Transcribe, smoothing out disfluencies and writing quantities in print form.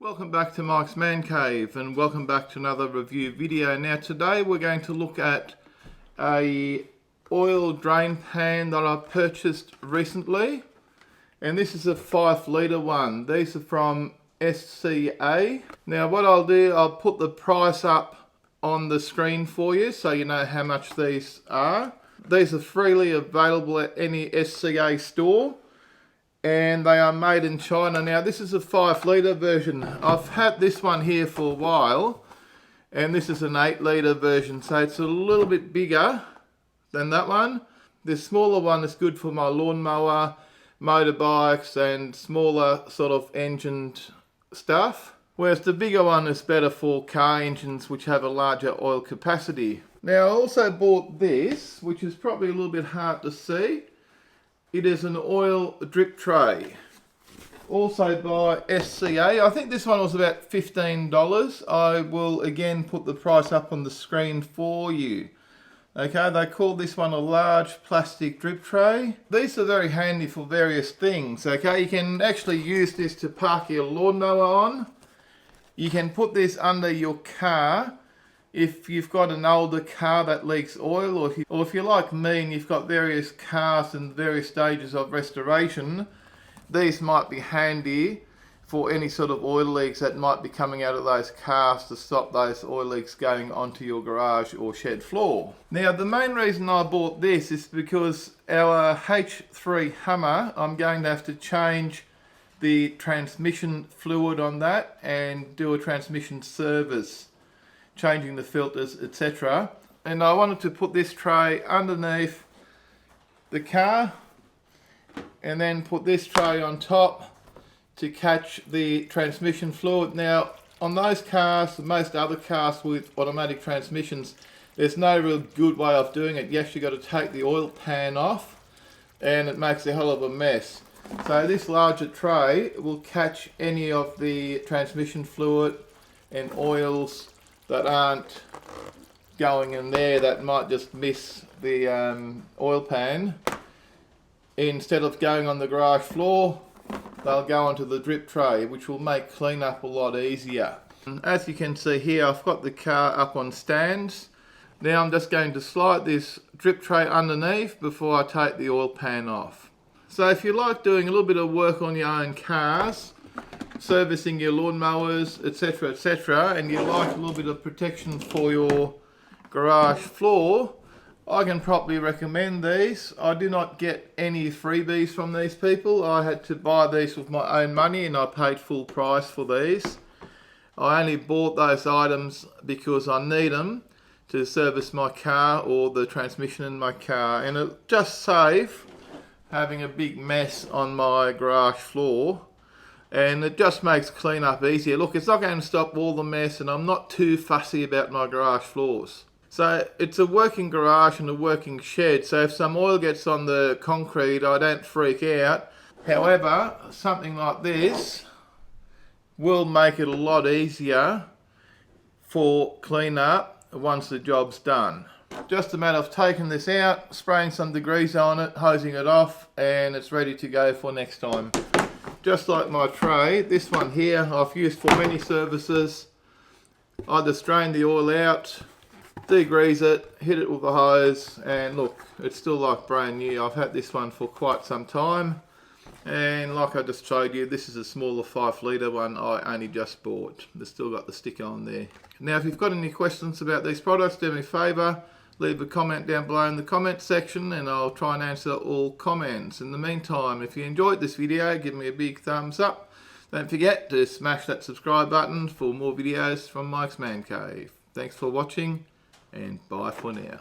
Welcome back to Mike's Man Cave and welcome back to another review video. Now today we're going to look at a oil drain pan that I purchased recently, and this is a 5 litre one. These are from SCA. Now what I'll do, I'll put the price up on the screen for you so you know how much these are. These are freely available at any SCA store, and they are made in China. Now this is a 5 litre version. I've had this one here for a while, and this is an 8 litre version, so it's a little bit bigger than that one. The smaller one is good for my lawnmower, motorbikes and smaller sort of engined stuff, whereas the bigger one is better for car engines which have a larger oil capacity. Now I also bought this, which is probably a little bit hard to see. It is an oil drip tray, also by SCA. I think this one was about $15. I will again put the price up on the screen for you. Okay, they call this one a large plastic drip tray. These are very handy for various things. Okay, you can actually use this to park your lawnmower on. You can put this under your car if you've got an older car that leaks oil, or if you're like me and you've got various cars in various stages of restoration, these might be handy for any sort of oil leaks that might be coming out of those cars to stop those oil leaks going onto your garage or shed floor. Now the main reason I bought this is because our H3 Hummer, I'm going to have to change the transmission fluid on that and do a transmission service, changing the filters, etc. And I wanted to put this tray underneath the car and then put this tray on top to catch the transmission fluid. Now on those cars, most other cars with automatic transmissions, there's no real good way of doing it. You actually got to take the oil pan off and it makes a hell of a mess. So this larger tray will catch any of the transmission fluid and oils that aren't going in there, that might just miss the oil pan. Instead of going on the garage floor, they'll go onto the drip tray, which will make cleanup a lot easier. As you can see here, I've got the car up on stands. Now I'm just going to slide this drip tray underneath before I take the oil pan off. So if you like doing a little bit of work on your own cars, servicing your lawnmowers, etc, etc, and you like a little bit of protection for your garage floor, I can probably recommend these. I do not get any freebies from these people. I had to buy these with my own money and I paid full price for these. I only bought those items because I need them to service my car or the transmission in my car, and it just saves having a big mess on my garage floor, and it just makes cleanup easier. Look, it's not going to stop all the mess, and I'm not too fussy about my garage floors. So it's a working garage and a working shed, so if some oil gets on the concrete, I don't freak out. However, something like this will make it a lot easier for cleanup once the job's done. Just a matter of taking this out, spraying some degreaser on it, hosing it off, and it's ready to go for next time. Just like my tray, this one here I've used for many services. I just drain the oil out, degrease it, hit it with a hose, and look, it's still like brand new. I've had this one for quite some time, and like I just showed you, this is a smaller 5 litre one I only just bought. It's still got the sticker on there. Now if you've got any questions about these products, do me a favour, leave a comment down below in the comment section and I'll try and answer all comments. In the meantime, if you enjoyed this video, give me a big thumbs up. Don't forget to smash that subscribe button for more videos from Mike's Man Cave. Thanks for watching and bye for now.